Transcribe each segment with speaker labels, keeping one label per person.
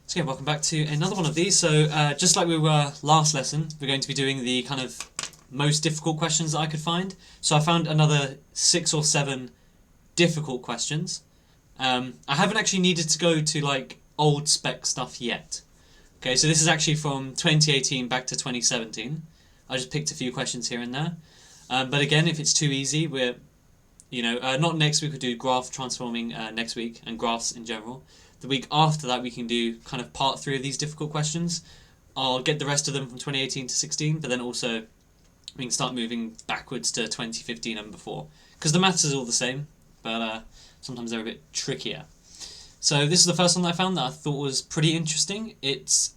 Speaker 1: So yeah, welcome back to another one of these. So just like we were last lesson, we're going to be doing the kind of most difficult questions that I could find. So I found another 6 or 7 difficult questions. I haven't actually needed to go to like old spec stuff yet. Okay, so this is actually from 2018 back to 2017. I just picked a few questions here and there. But again, if it's too easy, we're, not next week, we'll do graph transforming next week and graphs in general. The week after that, we can do kind of part 3 of these difficult questions. I'll get the rest of them from 2018 to 16, but then also we can start moving backwards to 2015 and before. Because the maths is all the same, but sometimes they're a bit trickier. So this is the first one that I found that I thought was pretty interesting. This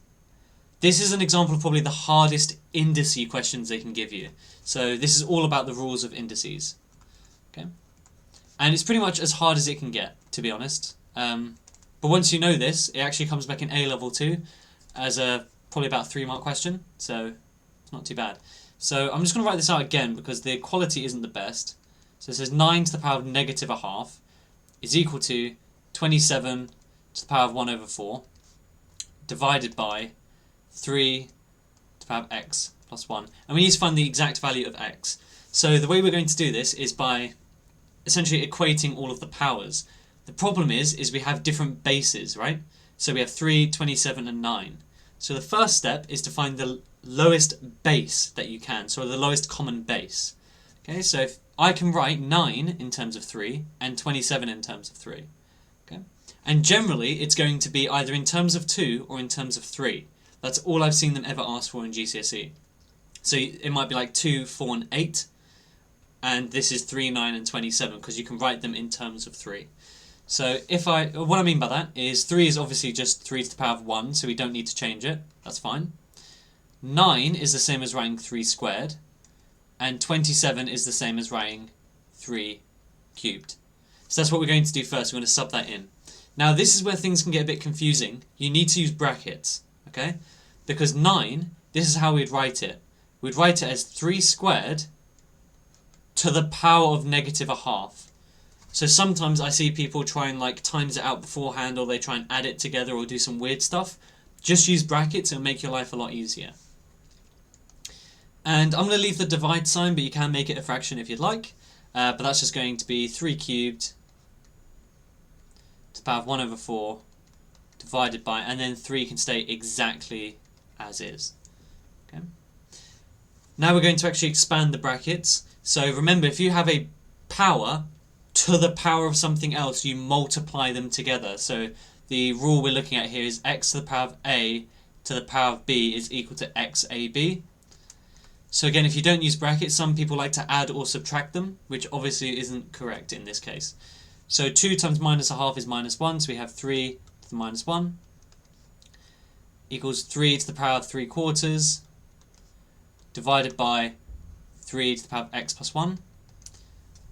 Speaker 1: is an example of probably the hardest indice questions they can give you. So this is all about the rules of indices. Okay, and it's pretty much as hard as it can get, to be honest. But once you know this, it actually comes back in A level 2 as a probably about 3-mark question, so it's not too bad. So I'm just going to write this out again because the quality isn't the best. So it says 9 to the power of negative a half is equal to 27 to the power of 1 over 4 divided by 3 to the power of x plus 1. And we need to find the exact value of x. So the way we're going to do this is by essentially equating all of the powers. The problem is we have different bases, right? So we have 3, 27 and 9. So the first step is to find the lowest base that you can, so the lowest common base. Okay, so if I can write 9 in terms of 3 and 27 in terms of 3. Okay? And generally it's going to be either in terms of 2 or in terms of 3. That's all I've seen them ever ask for in GCSE. So it might be like 2, 4 and 8, and this is 3, 9 and 27 because you can write them in terms of 3. So what I mean by that is 3 is obviously just 3 to the power of 1, so we don't need to change it. That's fine. 9 is the same as writing 3 squared, and 27 is the same as writing 3 cubed. So that's what we're going to do first. We're going to sub that in. Now this is where things can get a bit confusing. You need to use brackets, okay? Because 9, this is how we'd write it. We'd write it as 3 squared to the power of negative a half. So sometimes I see people try and like times it out beforehand, or they try and add it together or do some weird stuff. Just use brackets, it'll make your life a lot easier. And I'm going to leave the divide sign, but you can make it a fraction if you'd like. But that's just going to be 3 cubed to the power of 1 over 4 divided by, and then 3 can stay exactly as is. Okay. Now we're going to actually expand the brackets. So remember, if you have a power to the power of something else, you multiply them together. So the rule we're looking at here is x to the power of a to the power of b is equal to xab. So again, if you don't use brackets, some people like to add or subtract them, which obviously isn't correct in this case. So 2 times minus a half is minus 1, so we have 3 to the minus 1 equals 3 to the power of 3 quarters divided by 3 to the power of x plus 1.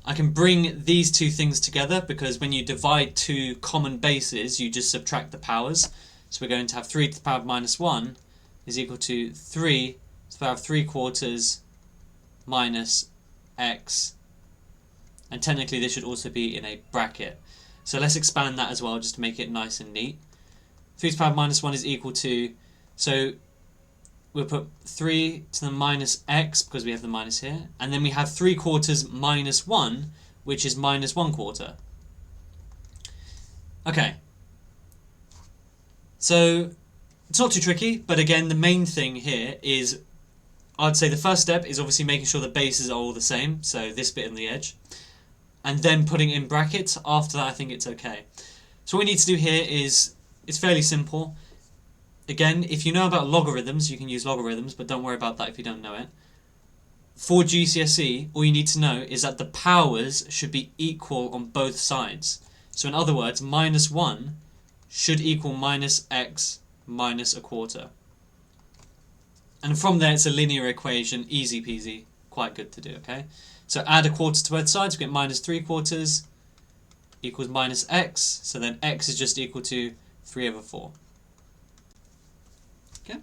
Speaker 1: I can bring these two things together because when you divide two common bases, you just subtract the powers. So we're going to have 3 to the power of minus 1 is equal to 3 to the power of 3 quarters minus x. And technically this should also be in a bracket. So let's expand that as well just to make it nice and neat. 3 to the power of minus 1 is equal to, so we'll put 3 to the minus x because we have the minus here, and then we have 3 quarters minus 1, which is minus 1 quarter. Okay, so it's not too tricky, but again the main thing here is, I'd say the first step is obviously making sure the bases are all the same, so this bit on the edge, and then putting in brackets. After that I think it's okay. So what we need to do here is, it's fairly simple. Again, if you know about logarithms, you can use logarithms, but don't worry about that if you don't know it. For GCSE, all you need to know is that the powers should be equal on both sides. So in other words, minus 1 should equal minus x minus a quarter. And from there, it's a linear equation, easy peasy, quite good to do, okay? So add a quarter to both sides, we get minus 3 quarters equals minus x, so then x is just equal to 3 over 4. Okay.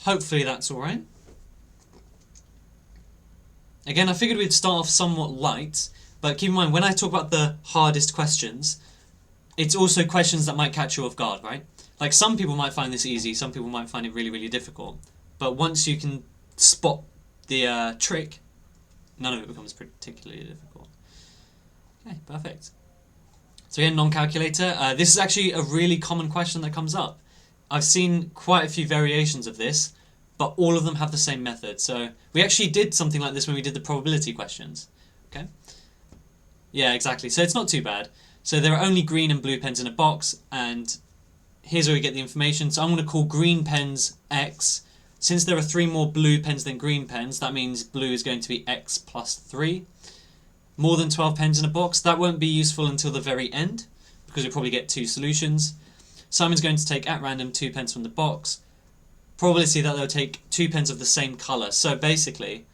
Speaker 1: Hopefully that's alright. Again, I figured we'd start off somewhat light, but keep in mind, when I talk about the hardest questions, it's also questions that might catch you off guard, right? Like, some people might find this easy, some people might find it really, really difficult. But once you can spot the trick, none of it becomes particularly difficult. Okay, perfect. So again, non-calculator. This is actually a really common question that comes up. I've seen quite a few variations of this, but all of them have the same method. So we actually did something like this when we did the probability questions. Okay. Yeah, exactly. So it's not too bad. So there are only green and blue pens in a box, and here's where we get the information. So I'm going to call green pens X. Since there are 3 more blue pens than green pens, that means blue is going to be X plus 3. More than 12 pens in a box, that won't be useful until the very end, because you'll probably get 2 solutions. Simon's going to take at random 2 pens from the box. Probability that they'll take 2 pens of the same colour. So basically,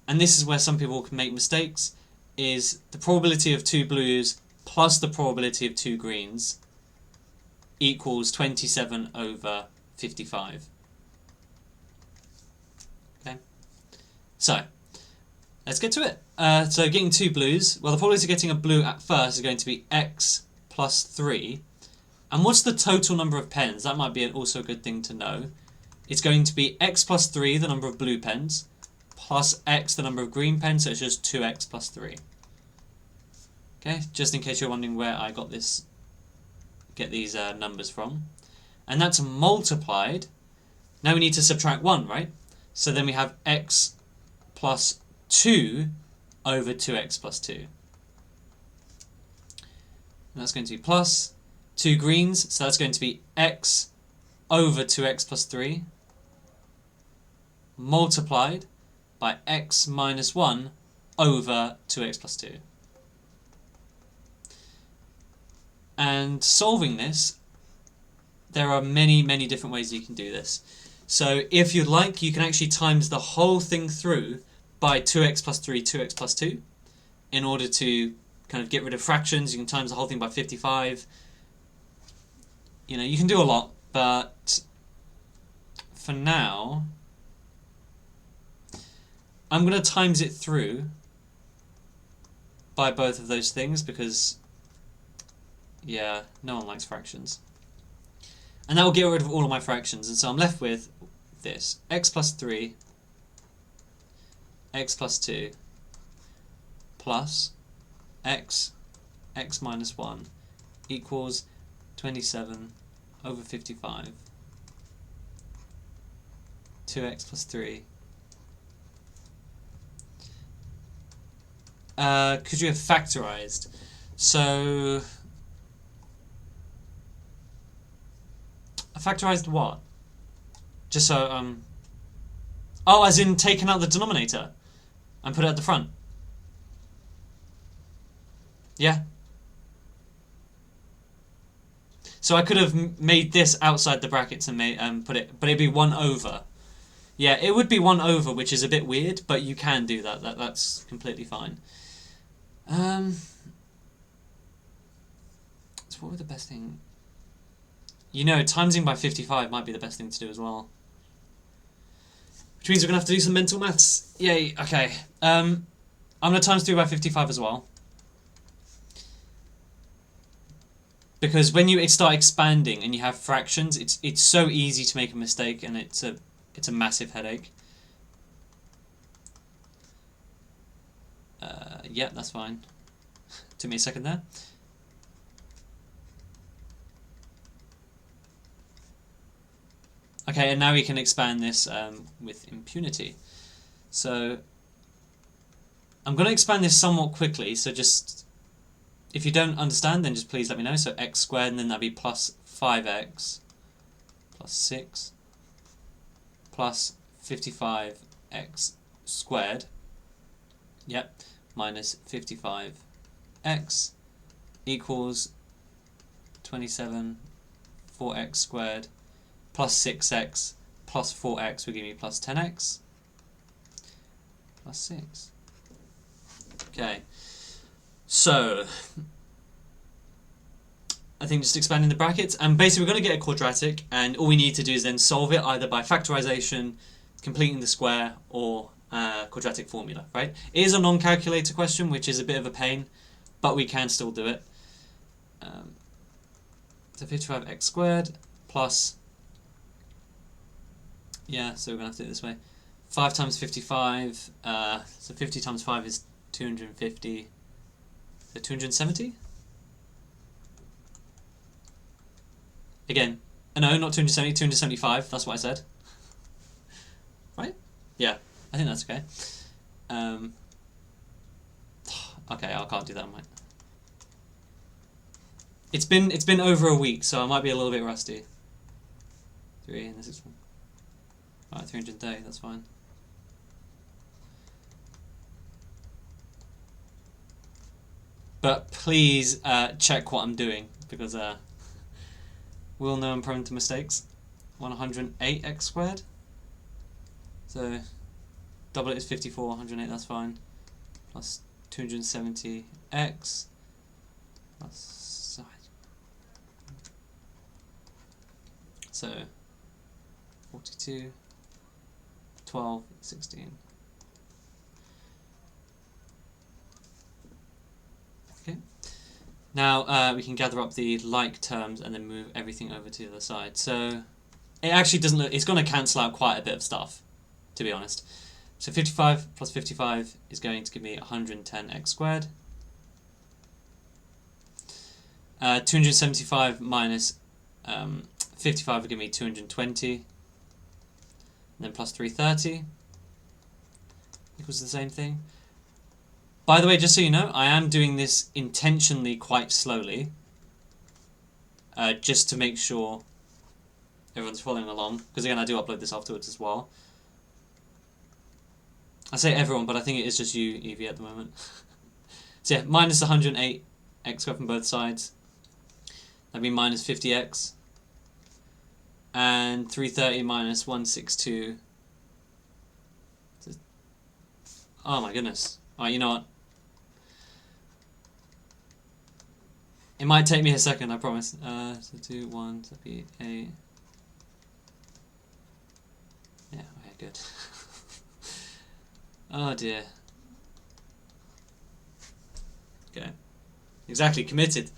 Speaker 1: and this is where some people can make mistakes, is the probability of 2 blues plus the probability of 2 greens equals 27 over 55. Okay, so let's get to it. So getting 2 blues, well, the probability of getting a blue at first is going to be X plus 3. And what's the total number of pens? That might be also a good thing to know. It's going to be X plus 3, the number of blue pens, plus X, the number of green pens, so it's just 2X plus 3. Okay, just in case you're wondering where I got this, get these numbers from. And that's multiplied. Now we need to subtract 1, right? So then we have X plus 2 over 2X plus 2. And that's going to be plus 2 greens, so that's going to be X over 2X plus 3 multiplied by X minus 1 over 2X plus 2. And solving this, there are many, many different ways you can do this. So if you'd like, you can actually times the whole thing through by 2x plus 3, 2x plus 2. In order to kind of get rid of fractions, you can times the whole thing by 55. You know, you can do a lot, but for now, I'm going to times it through by both of those things because, yeah, no one likes fractions. And that will get rid of all of my fractions, and so I'm left with this. X plus 3, X plus 2, plus X, X minus 1, equals 27 over 55. 2x plus 3. Could you have factorized? So, I factorized what? Just so, oh, as in taken out the denominator and put it at the front. Yeah. So I could have made this outside the brackets and made put it, but it'd be 1 over. Yeah, it would be 1 over, which is a bit weird, but you can do that. That's completely fine. So what would the best thing? You know, timesing by 55 might be the best thing to do as well. Which means we're gonna have to do some mental maths. Yay. Okay. I'm gonna times through by 55 as well. Because when you start expanding and you have fractions, it's so easy to make a mistake, and it's a massive headache. Yeah, that's fine. Took me a second there. Okay, and now we can expand this with impunity. So I'm going to expand this somewhat quickly, so just, if you don't understand, then just please let me know. So x squared, and then that'd be plus 5x plus 6 plus 55x squared, yep, minus 55x equals 27 4x squared plus 6x plus 4x will give me plus 10x plus 6. Okay, so I think just expanding the brackets, and basically we're going to get a quadratic, and all we need to do is then solve it either by factorization, completing the square, or quadratic formula, right? It is a non-calculator question, which is a bit of a pain, but we can still do it. So 55x squared plus, yeah, so we're going to have to do it this way. 5 times 55, so 50 times 5 is 250, so 270? Again, no, not 270, 275, that's what I said. Right? Yeah, I think that's okay. Okay, I can't do that, mate. It's been over a week, so I might be a little bit rusty. 3 and this is 1. Alright, 330, that's fine. But please check what I'm doing, because we'll know I'm prone to mistakes. 108x squared. So double it is 54, 108, that's fine. Plus 270x plus, so 42, 12, 16. Okay. Now we can gather up the like terms and then move everything over to the other side. So it actually doesn't look, it's going to cancel out quite a bit of stuff, to be honest. So 55 plus 55 is going to give me 110x squared. 275 minus 55 will give me 220. And then plus 330 equals the same thing. By the way, just so you know, I am doing this intentionally quite slowly, just to make sure everyone's following along, because again I do upload this afterwards as well. I say everyone, but I think it is just you, Evie, at the moment. So yeah, minus 108x squared from both sides. That'd be minus 50x. And 330 minus 162. Oh my goodness. Alright, you know what? It might take me a second, I promise. So 2, 1, so that'd be 8. Yeah, okay, good. Oh dear. Okay. Exactly, committed.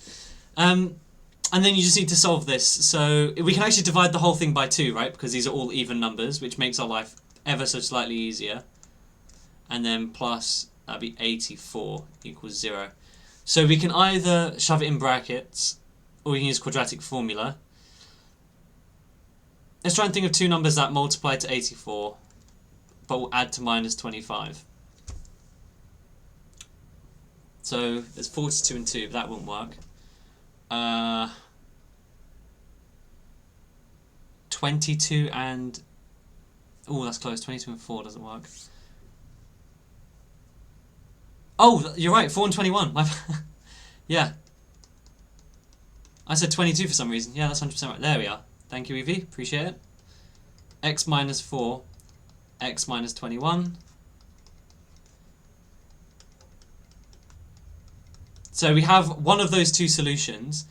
Speaker 1: And then you just need to solve this. So we can actually divide the whole thing by 2, right? Because these are all even numbers, which makes our life ever so slightly easier. And then plus, that'd be 84 equals 0. So we can either shove it in brackets, or we can use quadratic formula. Let's try and think of two numbers that multiply to 84, but will add to minus 25. So there's 42 and 2, but that won't work. 22 and... Oh, that's close. 22 and 4 doesn't work. Oh, you're right. 4 and 21. Yeah. I said 22 for some reason. Yeah, that's 100% right. There we are. Thank you, Evie. Appreciate it. X minus 4. X minus 21. So we have one of those two solutions,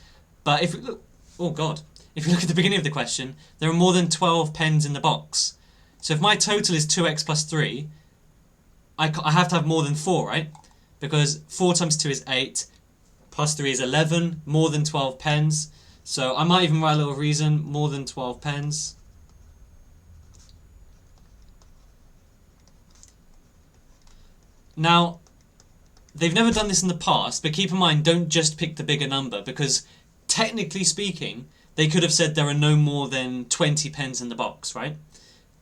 Speaker 1: but if we look, oh god, if you look at the beginning of the question, there are more than 12 pens in the box. So if my total is 2x plus 3, I have to have more than 4, right? Because 4 times 2 is 8, plus 3 is 11, more than 12 pens. So I might even write a little reason, more than 12 pens. Now, they've never done this in the past, but keep in mind, don't just pick the bigger number, because technically speaking, they could have said there are no more than 20 pens in the box, right?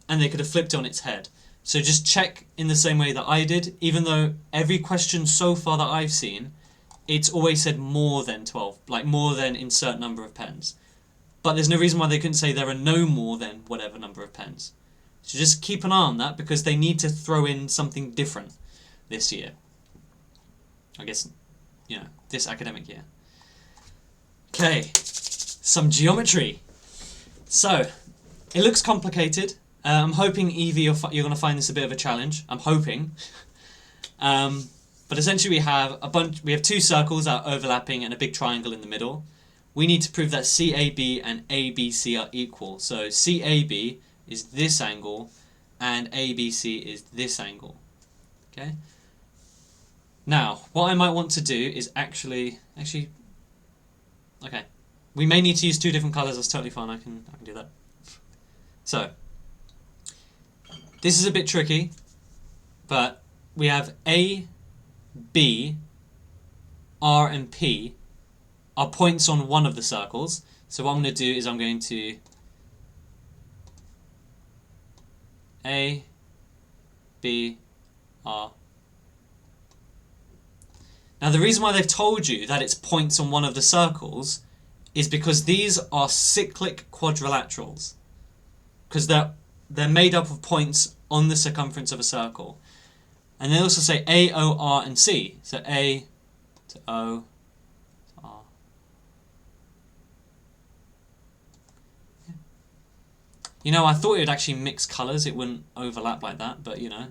Speaker 1: And they could have flipped it on its head. So just check in the same way that I did, even though every question so far that I've seen, it's always said more than 12, like more than insert number of pens. But there's no reason why they couldn't say there are no more than whatever number of pens. So just keep an eye on that, because they need to throw in something different this year. I guess, you know, this academic year. Okay, some geometry. So, it looks complicated. I'm hoping, Evie, you're going to find this a bit of a challenge. I'm hoping. But essentially we have two circles that are overlapping and a big triangle in the middle. We need to prove that CAB and ABC are equal. So CAB is this angle and ABC is this angle. Okay? Now, what I might want to do is actually Okay. We may need to use 2 different colours, that's totally fine, I can do that. So, this is a bit tricky, but we have A, B, R and P are points on one of the circles. So what I'm going to do is I'm going to A, B, R. Now the reason why they've told you that it's points on one of the circles is because these are cyclic quadrilaterals. Because they're made up of points on the circumference of a circle. And they also say A, O, R and C. So A to O to R. You know, I thought it would actually mix colours, it wouldn't overlap like that, but you know.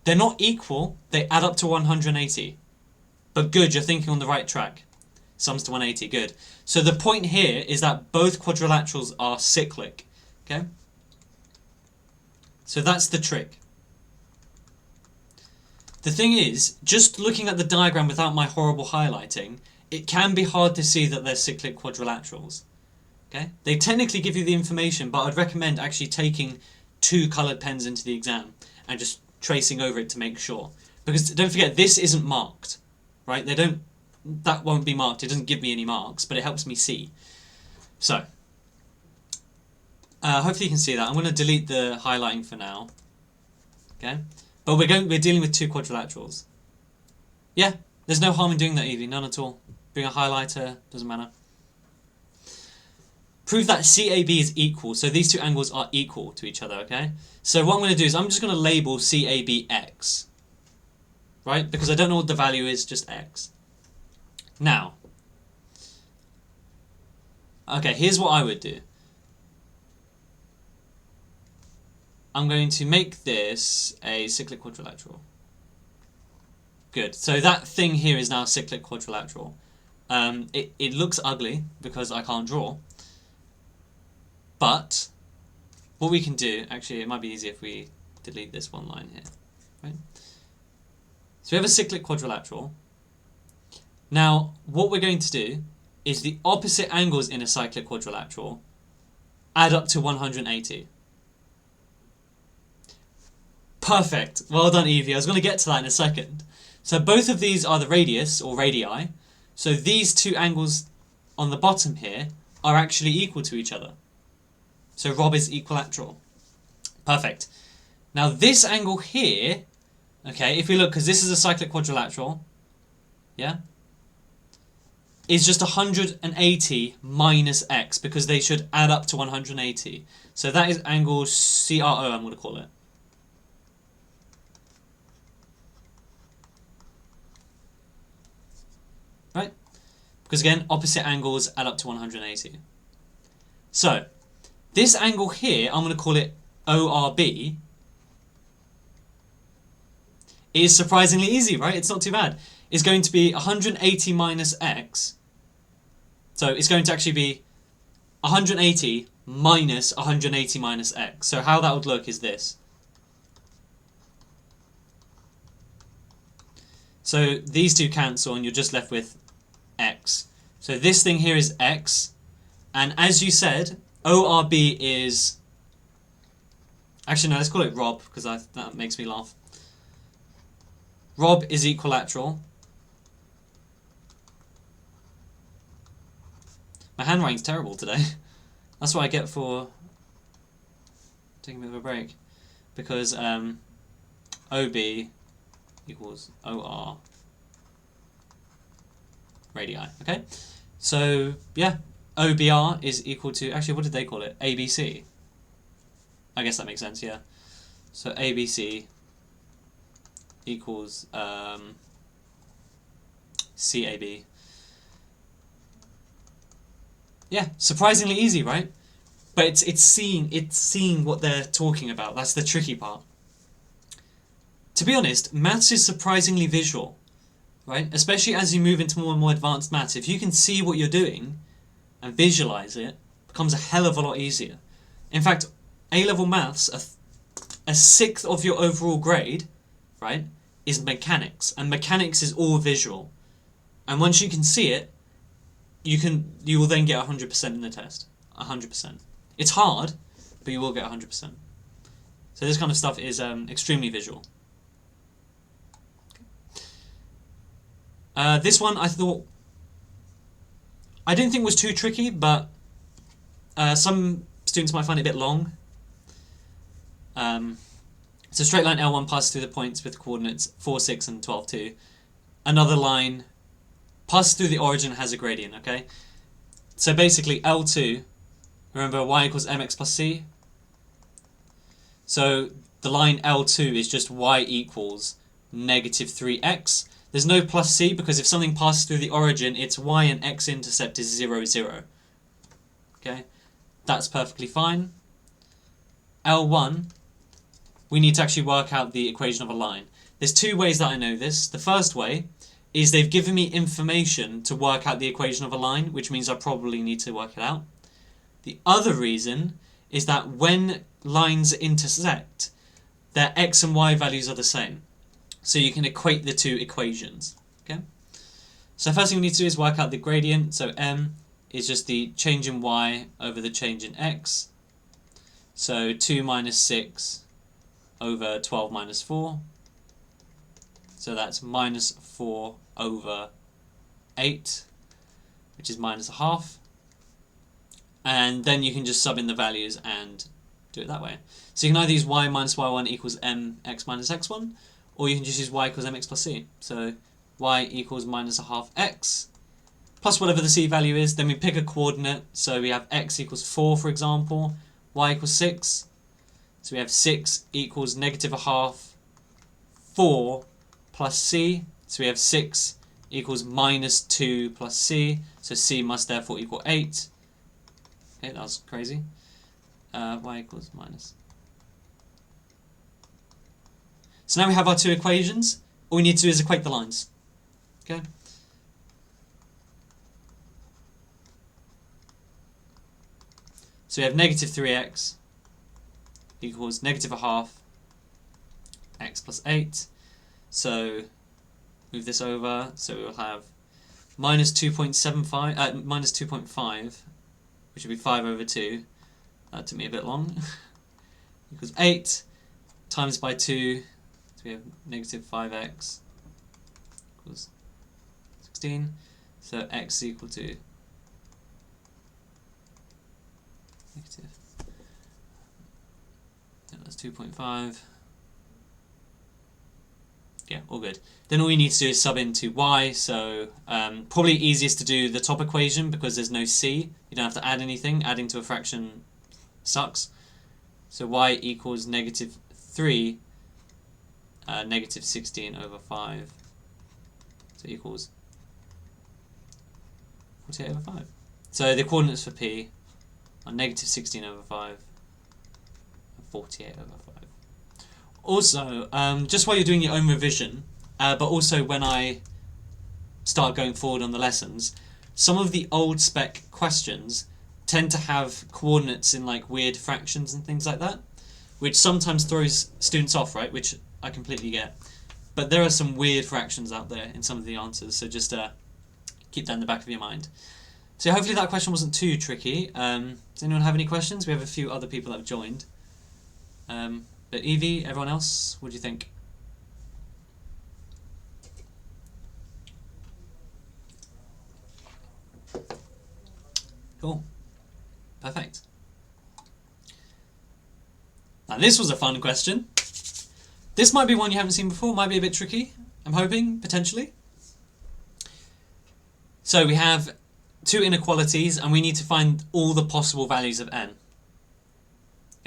Speaker 1: They're not equal, they add up to 180. But good, you're thinking on the right track. Sums to 180, good. So the point here is that both quadrilaterals are cyclic. Okay? So that's the trick. The thing is, just looking at the diagram without my horrible highlighting, it can be hard to see that they're cyclic quadrilaterals. Okay? They technically give you the information, but I'd recommend actually taking 2 coloured pens into the exam and just tracing over it to make sure. Because don't forget, this isn't marked. Right? That won't be marked. It doesn't give me any marks, but it helps me see. So, hopefully you can see that. I'm going to delete the highlighting for now. Okay? But we're dealing with 2 quadrilaterals. Yeah, there's no harm in doing that, Evie. None at all. Bring a highlighter, doesn't matter. Prove that CAB is equal. So these 2 angles are equal to each other, okay? So what I'm going to do is I'm just going to label CAB X. Right? Because I don't know what the value is, just X. Now, okay, here's what I would do. I'm going to make this a cyclic quadrilateral. Good. So that thing here is now a cyclic quadrilateral. It looks ugly because I can't draw. But what we can do, actually, it might be easier if we delete this one line here. Right? So we have a cyclic quadrilateral. Now, what we're going to do is the opposite angles in a cyclic quadrilateral add up to 180. Perfect. Well done, Evie. I was going to get to that in a second. So both of these are the radius, or radii. So these 2 angles on the bottom here are actually equal to each other. So Rob is equilateral. Perfect. Now this angle here, okay, if we look, because this is a cyclic quadrilateral, yeah, is just 180 minus x, because they should add up to 180. So that is angle CRO, I'm going to call it. Right? Because again, opposite angles add up to 180. So, this angle here, I'm going to call it ORB, is surprisingly easy, right? It's not too bad. It's going to be 180 minus x. So it's going to actually be 180 minus 180 minus x. So how that would look is this. So these 2 cancel and you're just left with x. So this thing here is x. And as you said, ORB is... Actually, no, let's call it Rob, because that makes me laugh. Rob is equilateral. My handwriting's terrible today. That's what I get for taking a bit of a break. Because OB equals OR radii. Okay? So, yeah. OBR is equal to... Actually, what did they call it? ABC. I guess that makes sense, yeah. So ABC equals CAB. Yeah, surprisingly easy, right? But it's seeing what they're talking about. That's the tricky part. To be honest, maths is surprisingly visual, right? Especially as you move into more and more advanced maths. If you can see what you're doing and visualize it, it becomes a hell of a lot easier. In fact, A-level maths, a 6th of your overall grade, right, is mechanics, and mechanics is all visual. And once you can see it, you will then get 100% in the test. 100%. It's hard, but you will get 100%. So this kind of stuff is extremely visual. This one I didn't think was too tricky, but some students might find it a bit long. So straight line L1 passes through the points with coordinates 4, 6 and 12, 2. Another line passes through the origin, has a gradient, okay? So basically L2, remember y equals mx plus c? So the line L2 is just y equals negative 3x. There's no plus c because if something passes through the origin, its y and x intercept is 0, 0. Okay, that's perfectly fine. L1, we need to actually work out the equation of a line. There's two ways that I know this. The first way is they've given me information to work out the equation of a line, which means I probably need to work it out. The other reason is that when lines intersect, their x and y values are the same. So you can equate the two equations. Okay. So first thing we need to do is work out the gradient. So m is just the change in y over the change in x. So 2 minus 6 over 12 minus 4. So that's minus 4 over 8, which is minus a half. And then you can just sub in the values and do it that way. So you can either use y minus y1 equals mx minus x1, or you can just use y equals mx plus c. So y equals minus a half x, plus whatever the c value is. Then we pick a coordinate. So we have x equals 4, for example. Y equals 6. So we have 6 equals negative a half 4 plus c. So we have 6 equals minus 2 plus c. So c must therefore equal 8. Okay, that was crazy. Y equals minus. So now we have our two equations. All we need to do is equate the lines. Okay. So we have negative 3x equals negative a half x plus 8. So move this over. So we will have minus 2.75, minus 2.5, which would be 5 over 2. That took me a bit long. Equals 8 times by 2. So we have negative 5x equals 16. So x is equal to negative. Yeah, that's 2.5. Yeah, all good. Then all you need to do is sub into y. So probably easiest to do the top equation because there's no c. You don't have to add anything. Adding to a fraction sucks. So y equals negative 3. Negative 16 over 5, so equals 48 over 5. So the coordinates for P are negative 16 over 5 and 48 over 5. Also, just while you're doing your own revision, but also when I start going forward on the lessons, some of the old spec questions tend to have coordinates in like weird fractions and things like that, which sometimes throws students off, right? Which I completely get. But there are some weird fractions out there in some of the answers, so just keep that in the back of your mind. So hopefully that question wasn't too tricky. Does anyone have any questions? We have a few other people that have joined. But Evie, everyone else, what do you think? Cool. Perfect. Now this was a fun question. This might be one you haven't seen before, might be a bit tricky, I'm hoping, potentially. So we have two inequalities and we need to find all the possible values of n.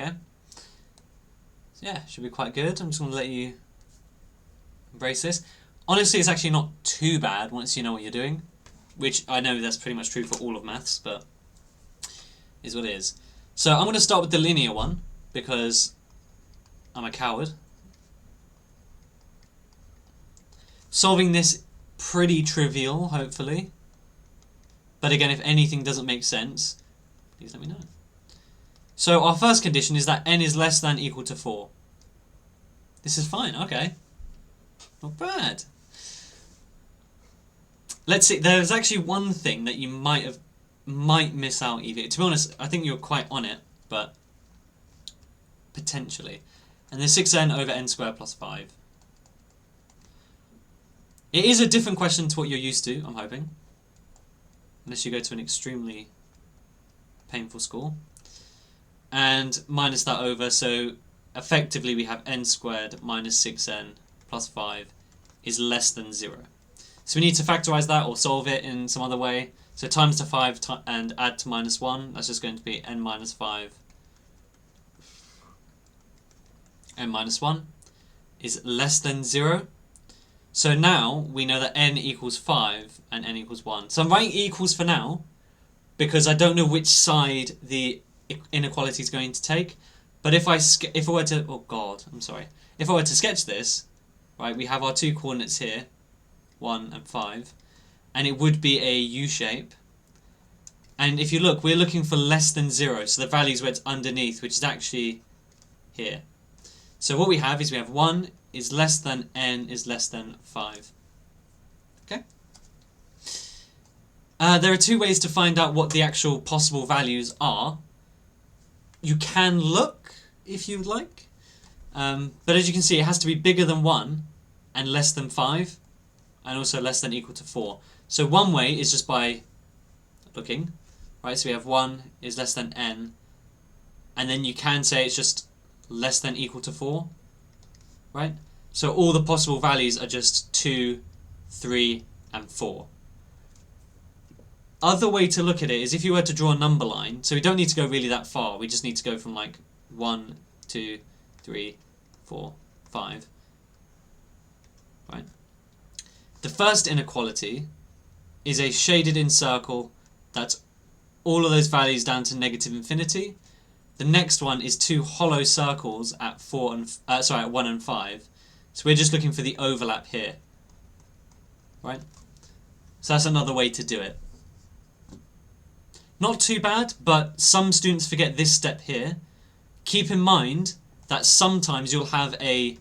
Speaker 1: Okay? So yeah, should be quite good. I'm just going to let you embrace this. Honestly, it's actually not too bad once you know what you're doing, which I know that's pretty much true for all of maths, but is what it is. So I'm going to start with the linear one because I'm a coward. Solving this pretty trivial, hopefully. But again, if anything doesn't make sense, please let me know. So our first condition is that n is less than or equal to 4. This is fine, okay. Not bad. Let's see. There's actually one thing that you might miss out, Evie. To be honest, I think you're quite on it, but potentially. And there's 6n over n squared plus 5. It is a different question to what you're used to, I'm hoping. Unless you go to an extremely painful school. And minus that over, so effectively we have n squared minus 6n plus 5 is less than 0. So we need to factorise that or solve it in some other way. So times to 5 and add to minus 1, that's just going to be n minus 5. N minus 1 is less than 0. So now we know that n equals 5 and n equals 1. So I'm writing equals for now because I don't know which side the inequality is going to take. But if I were to, oh god, I'm sorry. If I were to sketch this, right, we have our two coordinates here, 1 and 5, and it would be a U shape. And if you look, we're looking for less than 0, so the value is where it's underneath, which is actually here. So what we have is we have 1 is less than n is less than 5. Okay? There are two ways to find out what the actual possible values are. You can look, if you'd like, but as you can see, it has to be bigger than 1 and less than 5, and also less than equal to 4. So one way is just by looking, right? So we have 1 is less than n, and then you can say it's just less than equal to 4, right? So all the possible values are just 2, 3, and 4. Other way to look at it is if you were to draw a number line, so we don't need to go really that far, we just need to go from like 1, 2, 3, 4, 5, right? The first inequality is a shaded in circle that's all of those values down to negative infinity. The next one is two hollow circles at 1 and 5. So we're just looking for the overlap here, right? So that's another way to do it. Not too bad, but some students forget this step here. Keep in mind that sometimes you'll have a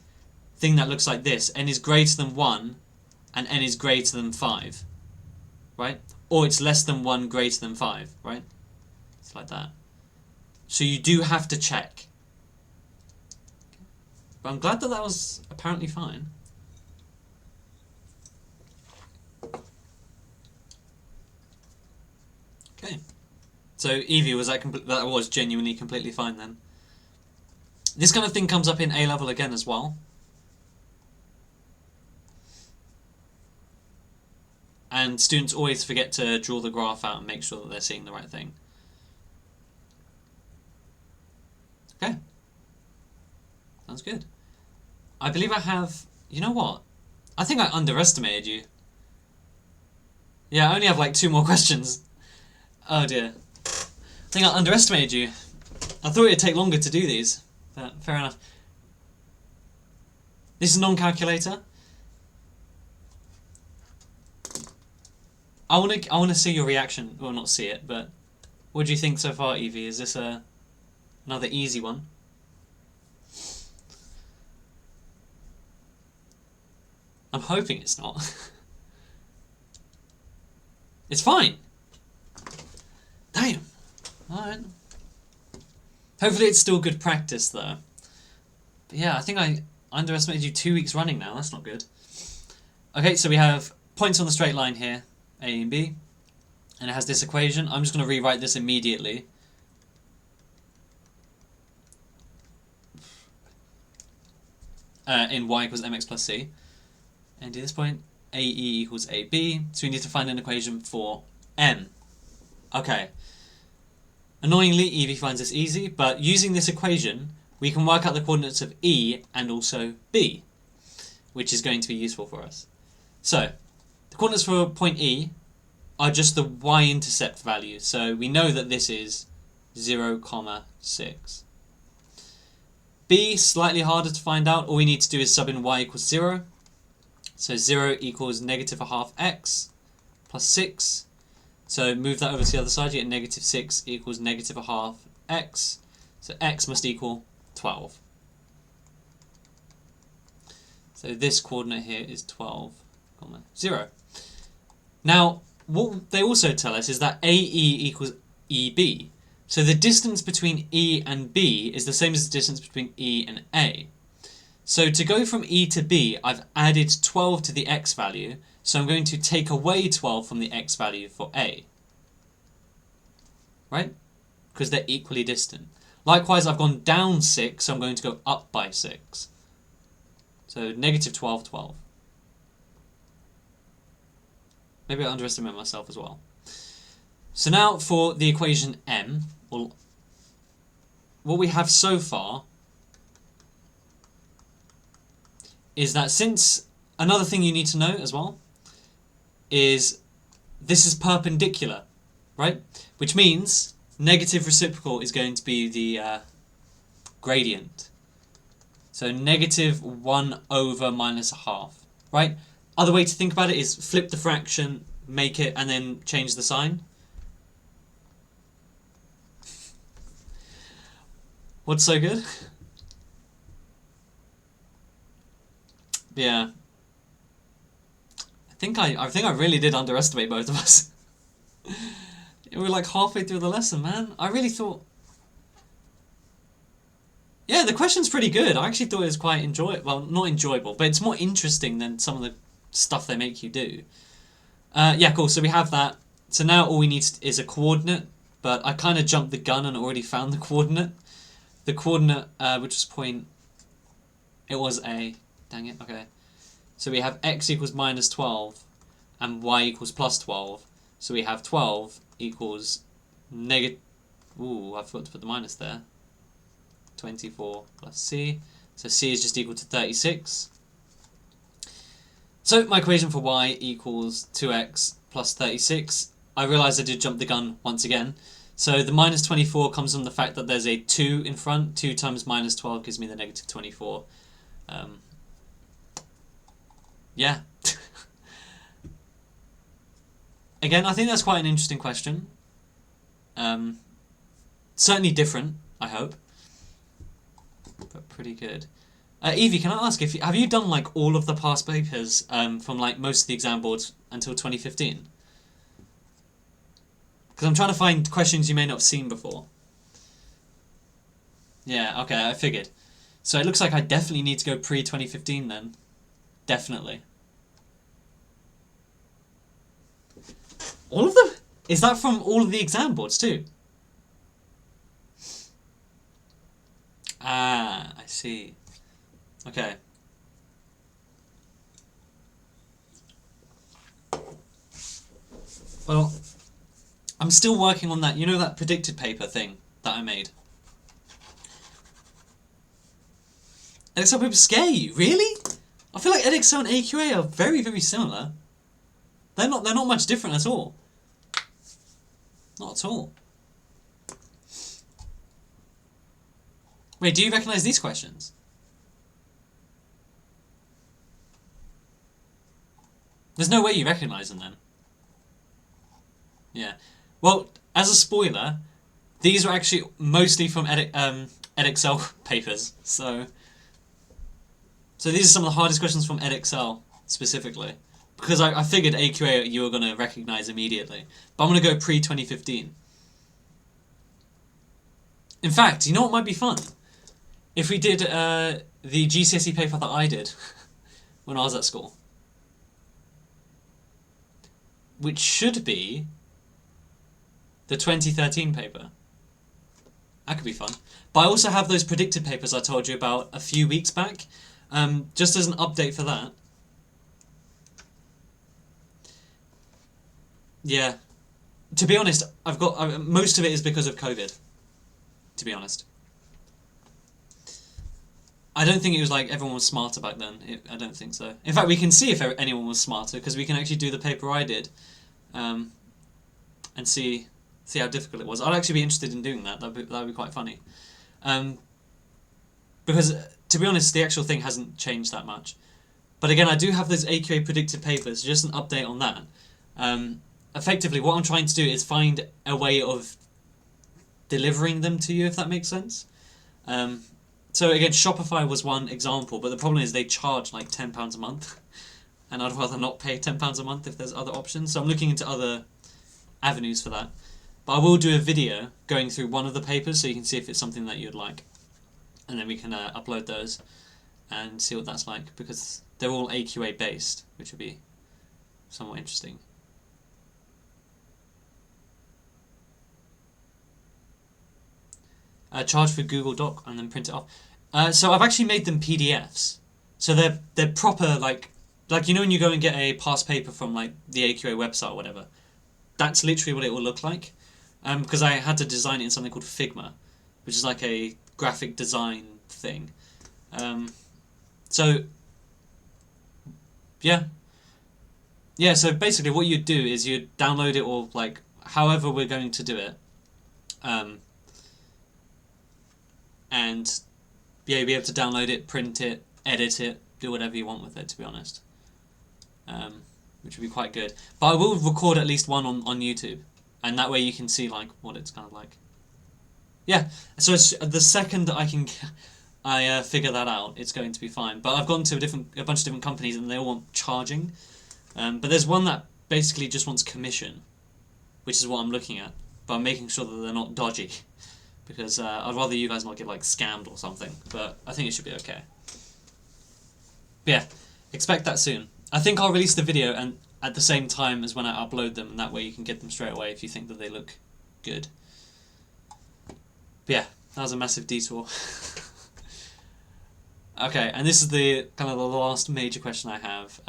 Speaker 1: thing that looks like this. N is greater than 1 and n is greater than 5, right? Or it's less than 1 greater than 5, right? It's like that. So you do have to check. But I'm glad that that was apparently fine. Okay. So Evie, was that was genuinely completely fine then? This kind of thing comes up in A level again as well. And students always forget to draw the graph out and make sure that they're seeing the right thing. Okay. Sounds good. I believe I have... You know what? I think I underestimated you. Yeah, I only have like 2 more questions. Oh dear. I think I underestimated you. I thought it'd take longer to do these. But fair enough. This is non-calculator. I want to see your reaction. Well, not see it, but what do you think so far, Evie? Is this another easy one? I'm hoping it's not. It's fine. Damn. Alright. Hopefully it's still good practice though. But yeah, I think I underestimated you 2 weeks running now. That's not good. Okay, so we have points on the straight line here. A and B, and it has this equation. I'm just going to rewrite this immediately. In y equals mx plus c. And at this point, AE equals AB, so we need to find an equation for m. Okay. Annoyingly, Evie finds this easy, but using this equation, we can work out the coordinates of E and also B, which is going to be useful for us. So, the coordinates for point E are just the y-intercept value. So we know that this is 0, 6. B, slightly harder to find out. All we need to do is sub in y equals 0. So 0 equals negative a half x plus 6. So move that over to the other side, you get negative 6 equals negative a half x. So x must equal 12. So this coordinate here is 12, 0. Now, what they also tell us is that AE equals EB. So the distance between E and B is the same as the distance between E and A. So to go from E to B, I've added 12 to the x value, so I'm going to take away 12 from the x value for A. Right? Because they're equally distant. Likewise, I've gone down 6, so I'm going to go up by 6. So negative 12, 12. Maybe I underestimate myself as well. So now for the equation M, well, what we have so far is that since, another thing you need to know as well, is this is perpendicular, right? Which means negative reciprocal is going to be the gradient. So negative 1 over minus a half, right? Other way to think about it is flip the fraction, make it, and then change the sign. What's so good? Yeah. I think I really did underestimate both of us. We were like halfway through the lesson, man. I really thought... Yeah, the question's pretty good. I actually thought it was quite enjoyable. Well, not enjoyable, but it's more interesting than some of the stuff they make you do. Yeah, cool. So we have that. So now all we need is a coordinate, but I kind of jumped the gun and already found the coordinate. The coordinate, which was point... It was A. Dang it, okay. So we have x equals minus 12 and y equals plus 12. So we have 12 equals negative... Ooh, I forgot to put the minus there. 24 plus c. So c is just equal to 36. So my equation for y equals 2x plus 36. I realised I did jump the gun once again. So the minus 24 comes from the fact that there's a 2 in front. 2 times minus 12 gives me the negative 24. Yeah. Again, I think that's quite an interesting question. Certainly different, I hope. But pretty good. Evie, can I ask, have you done like all of the past papers from like most of the exam boards until 2015? Because I'm trying to find questions you may not have seen before. Yeah, okay, I figured. So it looks like I definitely need to go pre-2015 then. Definitely. All of them? Is that from all of the exam boards too? Ah, I see. Okay. Well, I'm still working on that, you know, that predicted paper thing that I made. Edexcel papers scare you, really? I feel like Edexcel and AQA are very, very similar. They're not much different at all. Not at all. Wait, do you recognise these questions? There's no way you recognise them then. Yeah. Well, as a spoiler, these are actually mostly from Edexcel papers. So these are some of the hardest questions from Edexcel specifically. Because I figured AQA you were going to recognise immediately. But I'm going to go pre-2015. In fact, you know what might be fun? If we did the GCSE paper that I did when I was at school. Which should be the 2013 paper. That could be fun. But I also have those predicted papers I told you about a few weeks back. Just as an update for that. Yeah. To be honest, I've got most of it is because of COVID. To be honest. I don't think it was like everyone was smarter back then. I don't think so. In fact, we can see if anyone was smarter because we can actually do the paper I did, and see how difficult it was. I'd actually be interested in doing that. That'd be quite funny, because to be honest, the actual thing hasn't changed that much. But again, I do have those AQA predicted papers. Just an update on that. Effectively, what I'm trying to do is find a way of delivering them to you, if that makes sense. So So again, Shopify was one example, but the problem is they charge like £10 a month, and I'd rather not pay £10 a month if there's other options. So I'm looking into other avenues for that. But I will do a video going through one of the papers so you can see if it's something that you'd like, and then we can upload those and see what that's like, because they're all AQA based, which would be somewhat interesting. Charge for Google Doc and then print it off. So I've actually made them PDFs. So they're proper, like you know when you go and get a past paper from like the AQA website or whatever. That's literally what it will look like. Because I had to design it in something called Figma, which is like a graphic design thing. So yeah. Yeah, so basically what you'd do is you'd download it, or like however we're going to do it. And yeah, you'll be able to download it, print it, edit it, do whatever you want with it, to be honest. Which would be quite good. But I will record at least one on YouTube, and that way you can see like what it's kind of like. Yeah, so it's, the second that I figure that out, it's going to be fine. But I've gone to a bunch of different companies, and they all want charging. But there's one that basically just wants commission, which is what I'm looking at. But I'm making sure that they're not dodgy, because I'd rather you guys not get like scammed or something. But I think it should be okay. But yeah, expect that soon. I think I'll release the video and at the same time as when I upload them, and that way you can get them straight away if you think that they look good. But yeah, that was a massive detour. Okay, and this is the kind of the last major question I have.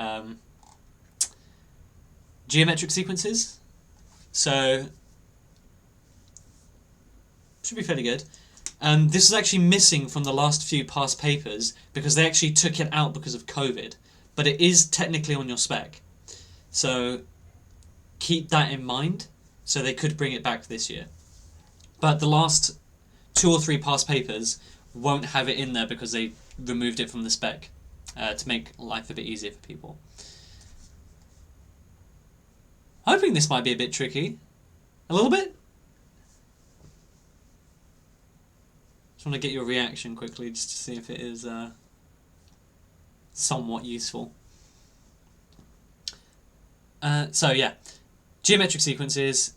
Speaker 1: Geometric sequences. So should be fairly good. This is actually missing from the last few past papers because they actually took it out because of COVID. But it is technically on your spec. So keep that in mind. So they could bring it back this year. But the last 2 or 3 past papers won't have it in there because they removed it from the spec to make life a bit easier for people. Hoping this might be a bit tricky. A little bit? Just want to get your reaction quickly just to see if it is somewhat useful. So yeah, geometric sequences,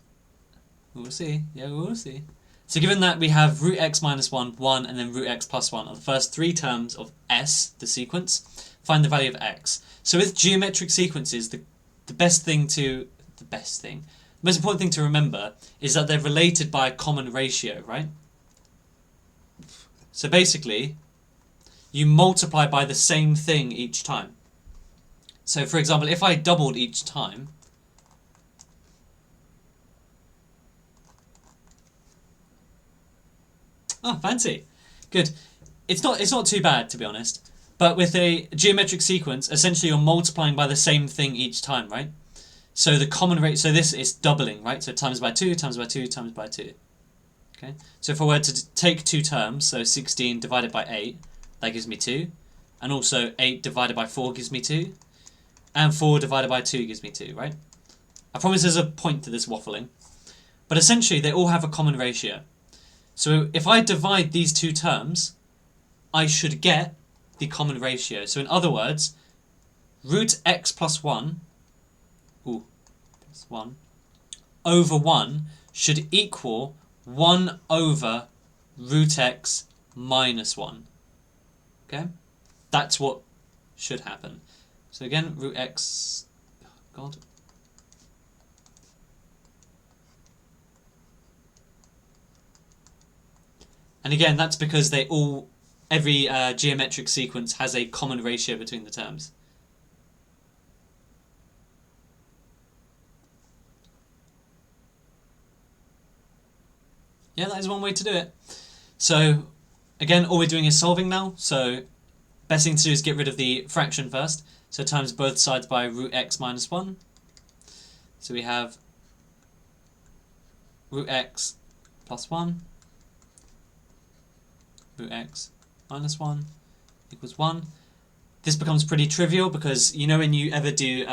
Speaker 1: we'll see, yeah we'll see. So given that we have root x minus 1, 1, and then root x plus 1 are the first 3 terms of S, the sequence, find the value of x. So with geometric sequences, the most important thing to remember is that they're related by a common ratio, right? So basically, you multiply by the same thing each time. So for example, if I doubled each time, oh, fancy. Good. It's not too bad, to be honest. But with a geometric sequence, essentially you're multiplying by the same thing each time, right? So the common rate, so this is doubling, right? So times by 2, times by 2, times by 2. Okay? So if I were to take 2 terms, so 16 divided by 8, that gives me 2. And also 8 divided by 4 gives me 2. And 4 divided by 2 gives me 2, right? I promise there's a point to this waffling. But essentially, they all have a common ratio. So if I divide these 2 terms, I should get the common ratio. So in other words, root x plus 1, plus 1, over 1 should equal 1 over root x minus 1. Okay? That's what should happen. So again, root x, oh God. And again, that's because every geometric sequence has a common ratio between the terms. Yeah, that is one way to do it. So again, all we're doing is solving now. So best thing to do is get rid of the fraction first. So times both sides by root x minus 1. So we have root x plus 1, root x minus 1 equals 1. This becomes pretty trivial because you know when you ever do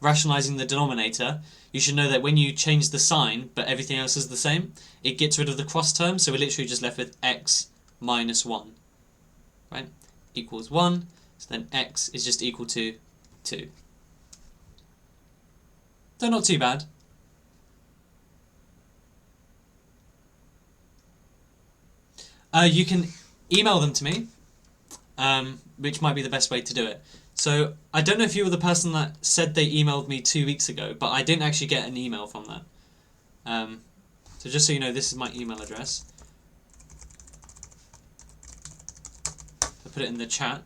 Speaker 1: rationalizing the denominator, you should know that when you change the sign but everything else is the same, it gets rid of the cross term, so we're literally just left with x minus 1. right, equals 1, so then x is just equal to 2. So not too bad. You can email them to me, which might be the best way to do it. So I don't know if you were the person that said they emailed me 2 weeks ago, but I didn't actually get an email from that. So just so you know, this is my email address. I'll put it in the chat.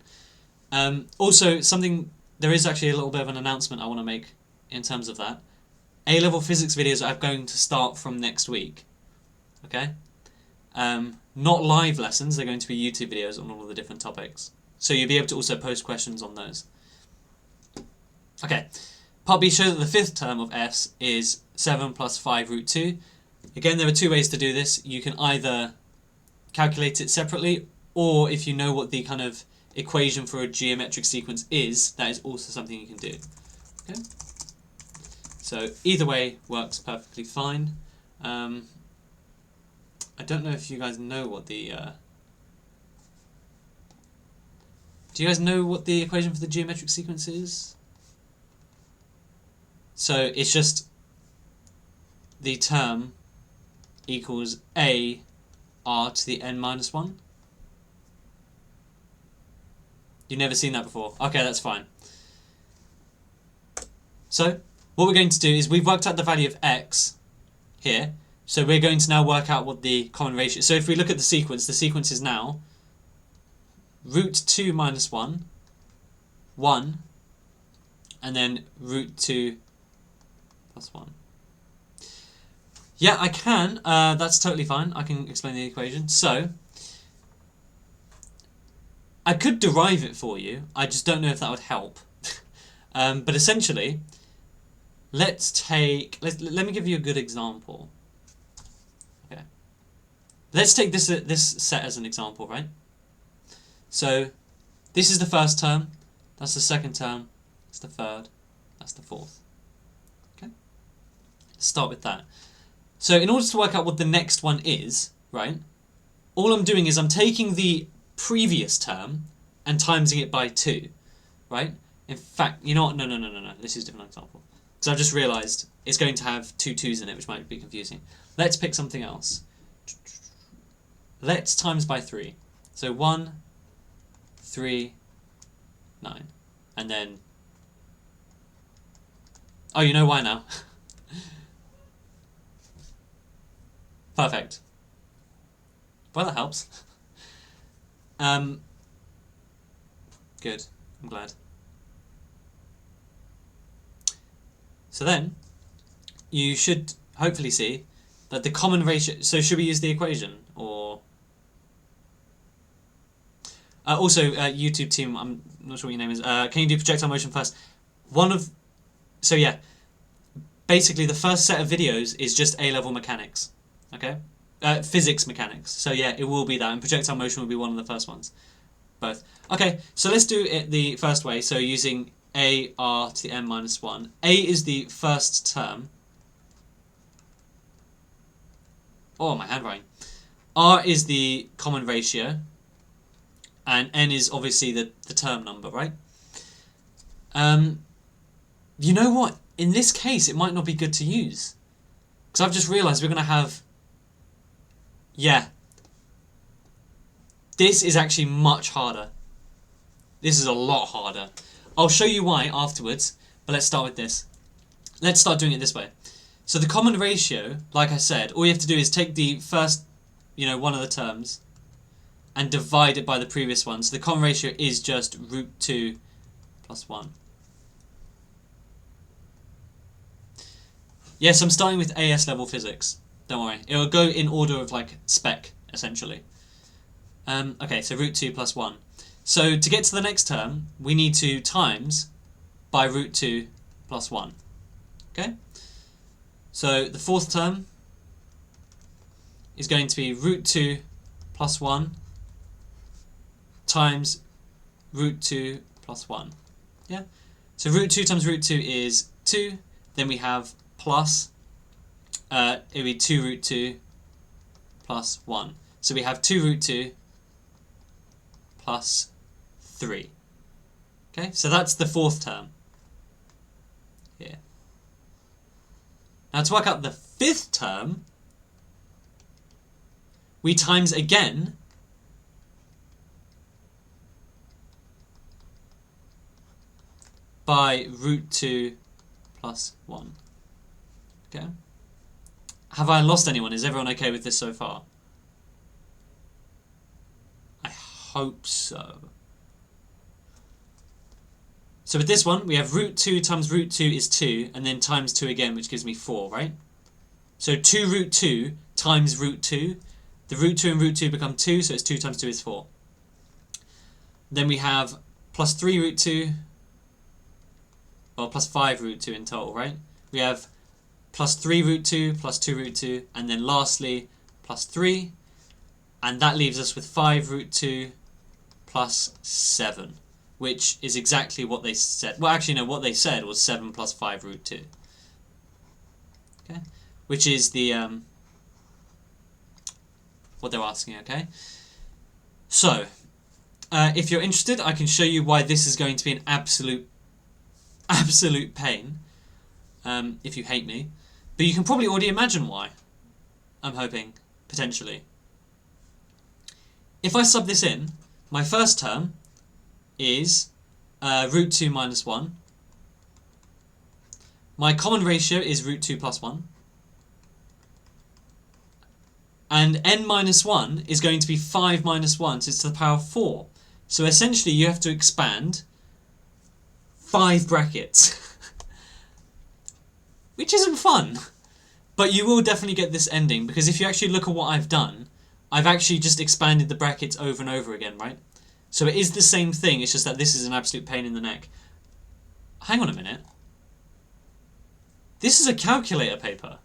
Speaker 1: Also, there is actually a little bit of an announcement I want to make in terms of that. A-level physics videos are going to start from next week. Okay? Not live lessons, they're going to be YouTube videos on all of the different topics. So you'll be able to also post questions on those. Okay, part B shows that the fifth term of s is 7 plus 5 root 2. Again, there are two ways to do this. You can either calculate it separately, or if you know what the kind of equation for a geometric sequence is, that is also something you can do. Okay? So either way works perfectly fine. I don't know if you guys know what the... do you guys know what the equation for the geometric sequence is? So it's just the term equals a r to the n minus 1. You've never seen that before? Okay, that's fine. So what we're going to do is we've worked out the value of x here. So we're going to now work out what the common ratio is. So if we look at the sequence is now root 2 minus 1, 1, and then root 2 plus 1. Yeah, I can. That's totally fine. I can explain the equation. So I could derive it for you. I just don't know if that would help. But essentially, let me give you a good example. Okay. Let's take this set as an example, right? So this is the first term, that's the second term, that's the third, that's the fourth. Okay? Let's start with that. So in order to work out what the next one is, right, all I'm doing is I'm taking the previous term and timesing it by 2, right? In fact, you know what? No. This is a different example. Because I've just realised it's going to have 2 2's in it, which might be confusing. Let's pick something else. Let's times by 3. So 1, 3, 9. And then... oh, you know why now. Perfect. Well, that helps. Good. I'm glad. So then, you should hopefully see that the common ratio... so should we use the equation? Or... also, YouTube team, I'm not sure what your name is. Can you do projectile motion first? So yeah, basically the first set of videos is just A-level mechanics. Okay? Physics mechanics. So yeah, it will be that, and projectile motion will be one of the first ones. Both. Okay, so let's do it the first way. So using a r to the n minus 1. A is the first term. Oh, my handwriting. R is the common ratio. And n is obviously the term number, right? You know what? In this case, it might not be good to use. Because I've just realised we're going to have... yeah. This is actually much harder. This is a lot harder. I'll show you why afterwards, but let's start with this. Let's start doing it this way. So the common ratio, like I said, all you have to do is take the first, one of the terms and divide it by the previous one. So the common ratio is just root 2 plus 1. Yes, I'm starting with AS level physics. Don't worry. It will go in order of spec, essentially. Okay, so root 2 plus 1. So to get to the next term, we need to times by root 2 plus 1. Okay? So the fourth term is going to be root 2 plus 1 times root 2 plus 1. Yeah? So root 2 times root 2 is 2. Then we have plus, it would be 2 root 2 plus 1. So we have 2 root 2 plus 3. Okay, so that's the fourth term here. Now to work out the fifth term, we times again by root 2 plus 1. Okay. Have I lost anyone? Is everyone okay with this so far? I hope so. So with this one, we have root 2 times root 2 is 2, and then times 2 again, which gives me 4, right? So 2 root 2 times root 2. The root 2 and root 2 become 2, so it's 2 times 2 is 4. Then we have plus 3 root 2, or plus 5 root 2 in total, right? We have plus 3 root 2, plus 2 root 2, and then lastly, plus 3. And that leaves us with 5 root 2 plus 7, which is exactly what they said. Well, actually, no, what they said was 7 plus 5 root 2. Okay? Which is the, what they're asking, okay? So, if you're interested, I can show you why this is going to be an absolute pain, if you hate me. But you can probably already imagine why, I'm hoping, potentially. If I sub this in, my first term is root 2 minus 1. My common ratio is root 2 plus 1. And n minus 1 is going to be 5 minus 1, so it's to the power of 4. So essentially you have to expand 5 brackets. Which isn't fun. But you will definitely get this ending, because if you actually look at what I've done, I've actually just expanded the brackets over and over again, right? So it is the same thing, it's just that this is an absolute pain in the neck. Hang on a minute. This is a calculator paper.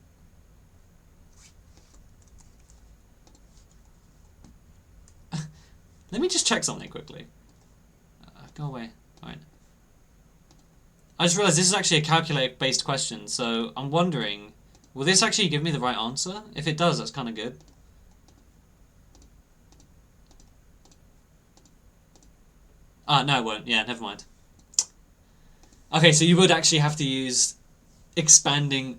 Speaker 1: Let me just check something quickly. Go away. Alright. I just realised this is actually a calculator-based question, so I'm wondering, will this actually give me the right answer? If it does, that's kind of good. No, it won't. Yeah, never mind. Okay, so you would actually have to use expanding...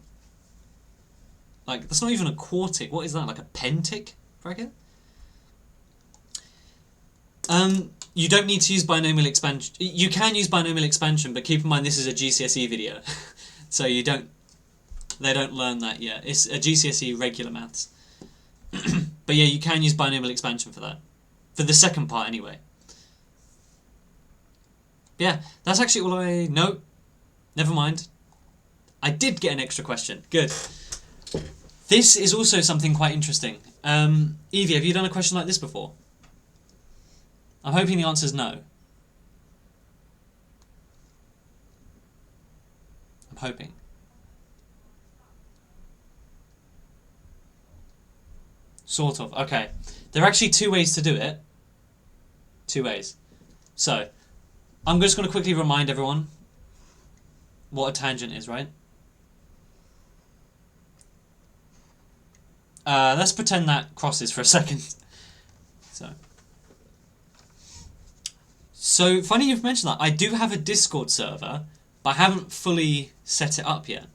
Speaker 1: Like, that's not even a quartic. What is that? Like a pentic bracket? You don't need to use binomial expansion. You can use binomial expansion, but keep in mind this is a GCSE video. So they don't learn that yet. It's a GCSE regular maths. But yeah, you can use binomial expansion for that. For the second part anyway. Yeah, that's actually all I... No, never mind. I did get an extra question. Good. This is also something quite interesting. Evie, have you done a question like this before? I'm hoping the answer is no. I'm hoping. Sort of. Okay. There are actually 2 ways to do it. 2 ways. So, I'm just going to quickly remind everyone what a tangent is, right? Let's pretend that crosses for a second. So, funny you've mentioned that. I do have a Discord server, but I haven't fully set it up yet.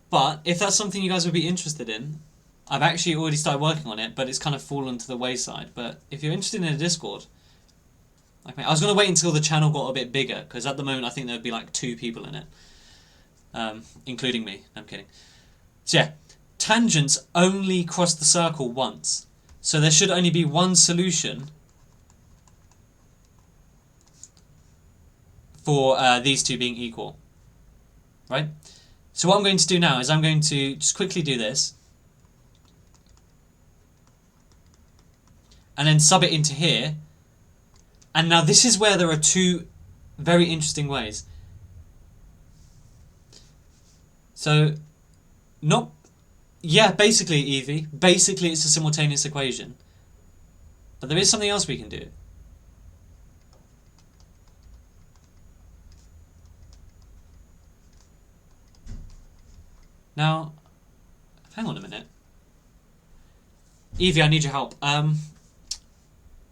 Speaker 1: But, if that's something you guys would be interested in, I've actually already started working on it, but it's kind of fallen to the wayside. But if you're interested in a Discord, I was going to wait until the channel got a bit bigger, because at the moment I think there would be like 2 people in it. Including me. I'm kidding. So yeah, tangents only cross the circle once. So there should only be one solution for these 2 being equal. Right? So what I'm going to do now is I'm going to just quickly do this. And then sub it into here. And now this is where there are 2 very interesting ways. So, yeah, basically, Evie, basically it's a simultaneous equation. But there is something else we can do. Now, hang on a minute. Evie, I need your help.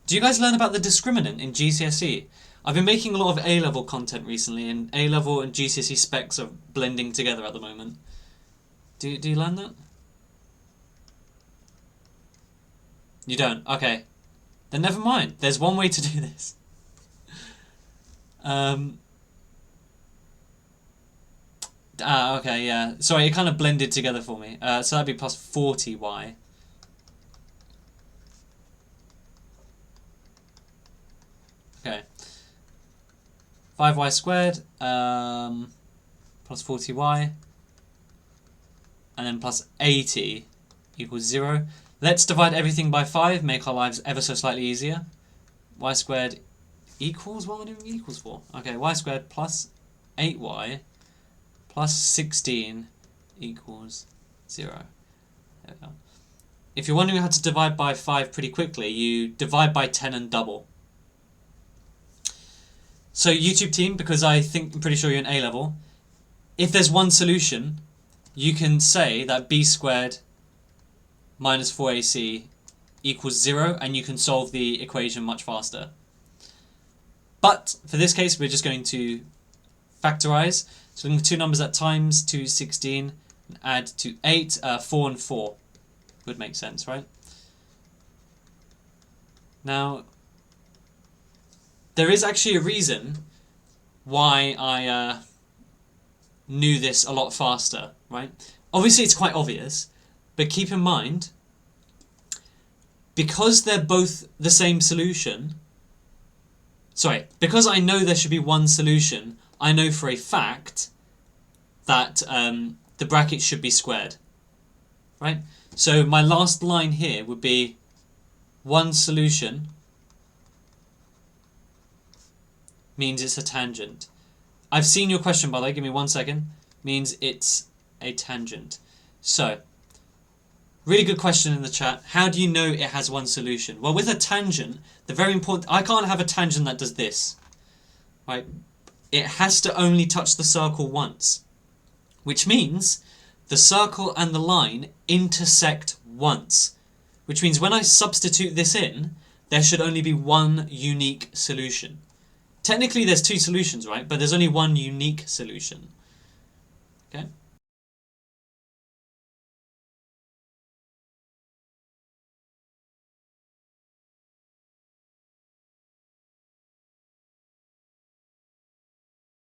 Speaker 1: Do you guys learn about the discriminant in GCSE? I've been making a lot of A-level content recently, and A-level and GCSE specs are blending together at the moment. Do you learn that? You don't? Okay. Then never mind. There's one way to do this. Okay, yeah. Sorry, it kind of blended together for me. So that'd be plus 40y. Okay. 5y squared, plus 40y, and then plus 80 equals 0. Let's divide everything by 5, make our lives ever so slightly easier. Y squared equals, what am I doing equals for? Okay, y squared plus 8y plus 16 equals 0. There we go. If you're wondering how to divide by 5 pretty quickly, you divide by 10 and double. So YouTube team, because I'm pretty sure you're in A-level, if there's one solution, you can say that b squared minus 4ac equals 0, and you can solve the equation much faster. But for this case, we're just going to factorize. So looking for two numbers at times, 2, 16, and add to 8, 4 and 4 would make sense, right? Now, there is actually a reason why I knew this a lot faster, right? Obviously, it's quite obvious, but keep in mind, because they're both the same solution, because I know there should be one solution, I know for a fact that the bracket should be squared, right? So my last line here would be one solution means it's a tangent. I've seen your question, by the way, give me 1 second. Means it's a tangent. So, really good question in the chat. How do you know it has one solution? Well, with a tangent, the very important... I can't have a tangent that does this, right? It has to only touch the circle once, which means the circle and the line intersect once, which means when I substitute this in, there should only be one unique solution. Technically, there's two solutions, right? But there's only one unique solution. Okay?